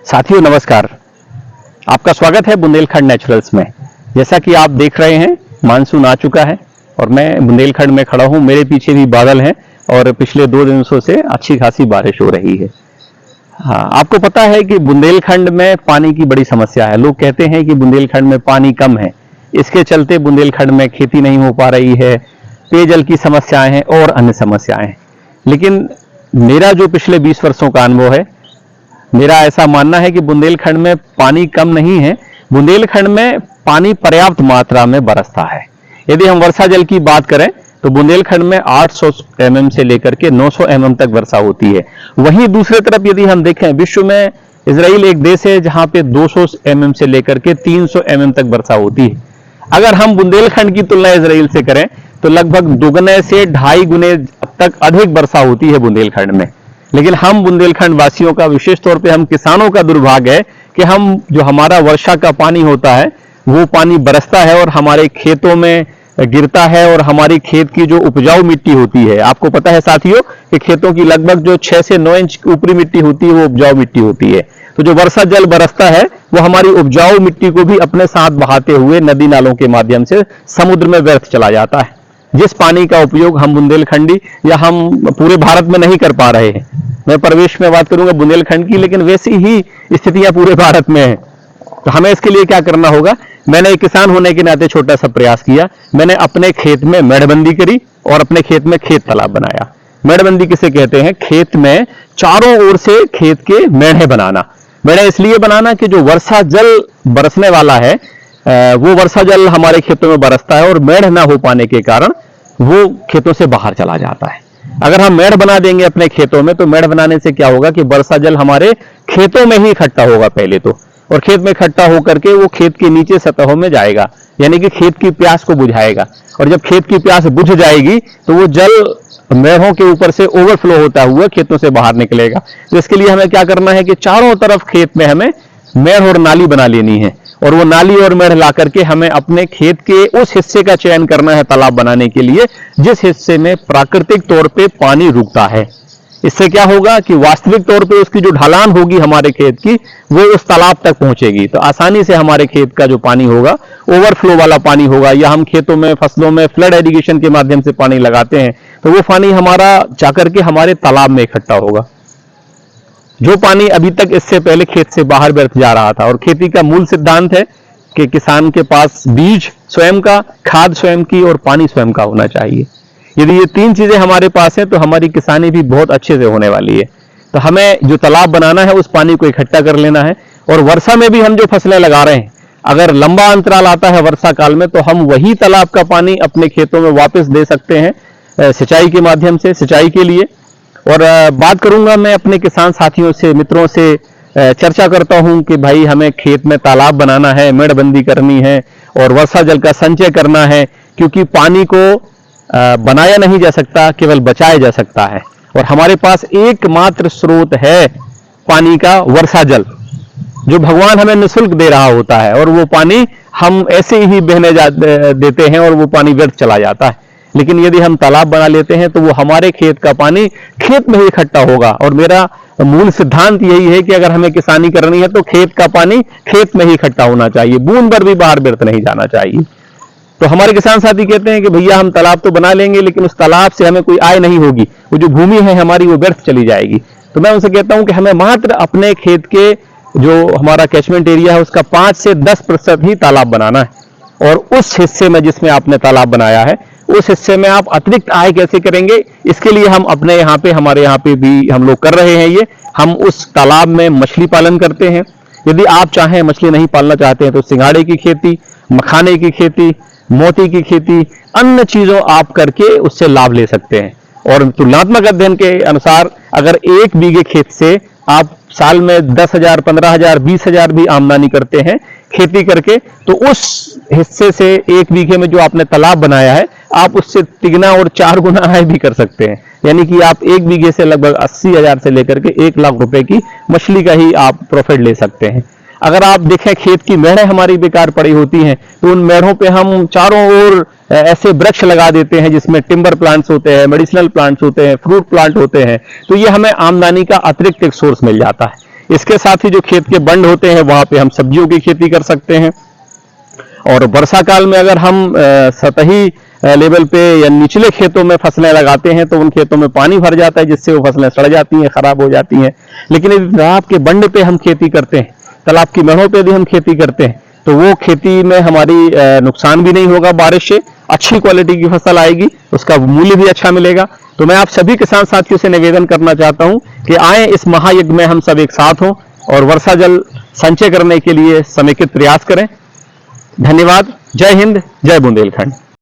साथियों नमस्कार। आपका स्वागत है बुंदेलखंड नेचुरल्स में। जैसा कि आप देख रहे हैं, मानसून आ चुका है और मैं बुंदेलखंड में खड़ा हूं। मेरे पीछे भी बादल हैं और पिछले 2 दिनों से अच्छी खासी बारिश हो रही है। हाँ, आपको पता है कि बुंदेलखंड में पानी की बड़ी समस्या है। लोग कहते हैं कि बुंदेलखंड में पानी कम है, इसके चलते बुंदेलखंड में खेती नहीं हो पा रही है, पेयजल की समस्याएं हैं और अन्य समस्याएं हैं। लेकिन मेरा जो पिछले 20 वर्षों का अनुभव है, मेरा ऐसा मानना है कि बुंदेलखंड में पानी कम नहीं है, बुंदेलखंड में पानी पर्याप्त मात्रा में बरसता है। यदि हम वर्षा जल की बात करें तो बुंदेलखंड में 800 mm से लेकर के 900 mm तक वर्षा होती है। वहीं दूसरी तरफ यदि हम देखें, विश्व में इजराइल एक देश है जहां पे 200 mm से लेकर के 300 mm तक वर्षा होती है। अगर हम बुंदेलखंड की तुलना इजराइल से करें तो लगभग दुगने से 2.5 गुने तक अधिक वर्षा होती है बुंदेलखंड में। लेकिन हम बुंदेलखंड वासियों का, विशेष तौर पे हम किसानों का दुर्भाग्य है कि हम जो हमारा वर्षा का पानी होता है वो पानी बरसता है और हमारे खेतों में गिरता है और हमारी खेत की जो उपजाऊ मिट्टी होती है, आपको पता है साथियों कि खेतों की लगभग जो 6 से 9 इंच ऊपरी मिट्टी होती है वो उपजाऊ मिट्टी होती है। तो जो वर्षा जल बरसता है वो हमारी उपजाऊ मिट्टी को भी अपने साथ बहाते हुए नदी नालों के माध्यम से समुद्र में व्यर्थ चला जाता है। जिस पानी का उपयोग हम बुंदेलखंडी या हम पूरे भारत में नहीं कर पा रहे हैं, मैं प्रवेश में बात करूंगा बुंदेलखंड की, लेकिन वैसी ही स्थितियां पूरे भारत में है। तो हमें इसके लिए क्या करना होगा? मैंने एक किसान होने के नाते छोटा सा प्रयास किया। मैंने अपने खेत में मेढ़बंदी करी और अपने खेत में खेत तालाब बनाया। मेढ़बंदी किसे कहते हैं? खेत में चारों ओर से खेत के मेढ़े बनाना। मेढ़े इसलिए बनाना कि जो वर्षा जल बरसने वाला है वो वर्षा जल हमारे खेतों में बरसता है और मेढ़ ना हो पाने के कारण वो खेतों से बाहर चला जाता है। अगर हम मेढ़ बना देंगे अपने खेतों में तो मेढ़ बनाने से क्या होगा कि वर्षा जल हमारे खेतों में ही इकट्ठा होगा पहले तो, और खेत में इकट्ठा होकर के वो खेत के नीचे सतहों में जाएगा, यानी कि खेत की प्यास को बुझाएगा। और जब खेत की प्यास बुझ जाएगी तो वो जल मेढ़ों के ऊपर से ओवरफ्लो होता हुआ खेतों से बाहर निकलेगा। तो इसके लिए हमें क्या करना है कि चारों तरफ खेत में हमें मेढ़ और नाली बना लेनी है, और वो नाली और मेढ़ ला करके हमें अपने खेत के उस हिस्से का चयन करना है तालाब बनाने के लिए जिस हिस्से में प्राकृतिक तौर पे पानी रुकता है। इससे क्या होगा कि वास्तविक तौर पे उसकी जो ढलान होगी हमारे खेत की वो उस तालाब तक पहुंचेगी, तो आसानी से हमारे खेत का जो पानी होगा ओवरफ्लो वाला पानी होगा। या हम खेतों में, फसलों में फ्लड एरीगेशन के माध्यम से पानी लगाते हैं तो वो पानी हमारा जाकर के हमारे तालाब में इकट्ठा होगा। जो पानी अभी तक इससे पहले खेत से बाहर व्यर्थ जा रहा था। और खेती का मूल सिद्धांत है कि किसान के पास बीज स्वयं का, खाद स्वयं की और पानी स्वयं का होना चाहिए। यदि ये 3 चीजें हमारे पास है तो हमारी किसानी भी बहुत अच्छे से होने वाली है। तो हमें जो तालाब बनाना है उस पानी को इकट्ठा कर लेना है। और वर्षा में भी हम जो फसलें लगा रहे हैं, अगर लंबा अंतराल आता है वर्षा काल में तो हम वही तालाब का पानी अपने खेतों में वापस दे सकते हैं सिंचाई के माध्यम से, सिंचाई के लिए। और बात करूंगा मैं अपने किसान साथियों से, मित्रों से चर्चा करता हूं कि भाई हमें खेत में तालाब बनाना है, मेढ़बंदी करनी है और वर्षा जल का संचय करना है, क्योंकि पानी को बनाया नहीं जा सकता, केवल बचाया जा सकता है। और हमारे पास एकमात्र स्रोत है पानी का, वर्षा जल, जो भगवान हमें निःशुल्क दे रहा होता है, और वो पानी हम ऐसे ही बहने देते हैं और वो पानी व्यर्थ चला जाता है। लेकिन यदि हम तालाब बना लेते हैं तो वो हमारे खेत का पानी खेत में ही इकट्ठा होगा। और मेरा मूल सिद्धांत यही है कि अगर हमें किसानी करनी है तो खेत का पानी खेत में ही इकट्ठा होना चाहिए, बूंद भर भी बाहर व्यर्थ नहीं जाना चाहिए। तो हमारे किसान साथी कहते हैं कि भैया हम तालाब तो बना लेंगे लेकिन उस तालाब से हमें कोई आय नहीं होगी, वो जो भूमि है हमारी वो व्यर्थ चली जाएगी। तो मैं उनसे कहता हूं कि हमें मात्र अपने खेत के जो हमारा कैचमेंट एरिया है उसका 5 से 10% ही तालाब बनाना है। और उस हिस्से में जिसमें आपने तालाब बनाया है उस हिस्से में आप अतिरिक्त आय कैसे करेंगे, इसके लिए हम अपने यहाँ पे, हमारे यहाँ पे भी हम लोग कर रहे हैं ये। हम उस तालाब में मछली पालन करते हैं। यदि आप चाहें, मछली नहीं पालना चाहते हैं तो सिंघाड़े की खेती, मखाने की खेती, मोती की खेती, अन्य चीजों आप करके उससे लाभ ले सकते हैं। और तुलनात्मक अध्ययन के अनुसार अगर 1 बीघे खेत से आप साल में 10,000, 15,000, 20,000 भी आमदनी करते हैं खेती करके, तो उस हिस्से से 1 बीघे में जो आपने तालाब बनाया है आप उससे 3 और 4 गुना आय भी कर सकते हैं। यानी कि आप 1 बीघे से लगभग 80,000 से लेकर के 1 लाख रुपए की मछली का ही आप प्रॉफिट ले सकते हैं। अगर आप देखें खेत की मेढ़ें हमारी बेकार पड़ी होती हैं तो उन मेढ़ों पे हम चारों ओर ऐसे वृक्ष लगा देते हैं जिसमें टिम्बर प्लांट्स होते हैं, मेडिसिनल प्लांट्स होते हैं, फ्रूट प्लांट होते हैं, तो ये हमें आमदनी का अतिरिक्त एक सोर्स मिल जाता है। इसके साथ ही जो खेत के बंड होते हैं वहां पे हम सब्जियों की खेती कर सकते हैं। और वर्षा काल में अगर हम सतही लेवल पे या निचले खेतों में फसलें लगाते हैं तो उन खेतों में पानी भर जाता है, जिससे वो फसलें सड़ जाती हैं, खराब हो जाती हैं। लेकिन यदि तालाब के बंड पे हम खेती करते हैं, तालाब की मेढ़ों पे भी हम खेती करते हैं, तो वो खेती में हमारी नुकसान भी नहीं होगा, बारिश से अच्छी क्वालिटी की फसल आएगी, उसका मूल्य भी अच्छा मिलेगा। तो मैं आप सभी किसान साथियों से निवेदन करना चाहता हूं कि आए इस महायज्ञ में हम सब एक साथ हों और वर्षा जल संचय करने के लिए समेकित प्रयास करें। धन्यवाद। जय हिंद, जय बुंदेलखंड।